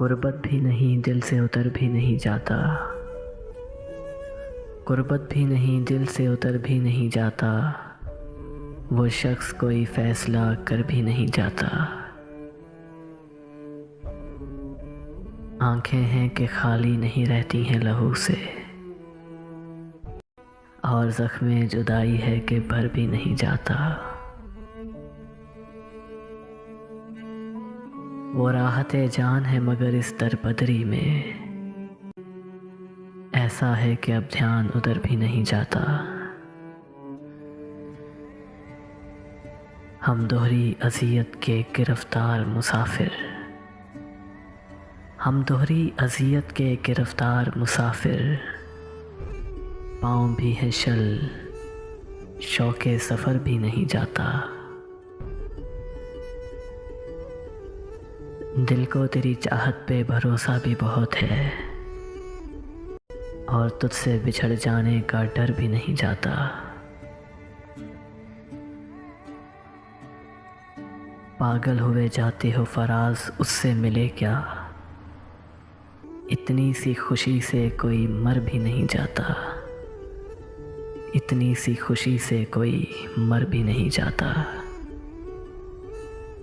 गुर्बत भी नहीं दिल से उतर भी नहीं जाता, गुर्बत भी नहीं दिल से उतर भी नहीं जाता, वो शख्स कोई फैसला कर भी नहीं जाता। आंखें हैं कि खाली नहीं रहती हैं लहू से, और ज़ख्मे जुदाई है कि भर भी नहीं जाता। वो राहत जान है मगर इस दरबदरी में, ऐसा है कि अब ध्यान उधर भी नहीं जाता। हम दोहरी अज़ियत के गिरफ्तार मुसाफिर, हम दोहरी अज़ियत के गिरफ्तार मुसाफिर, पाँव भी है शल शौक़े सफ़र भी नहीं जाता। दिल को तेरी चाहत पे भरोसा भी बहुत है, और तुझसे बिछड़ जाने का डर भी नहीं जाता। पागल हुए जाते हो फराज उससे मिले क्या, इतनी सी खुशी से कोई मर भी नहीं जाता, इतनी सी खुशी से कोई मर भी नहीं जाता।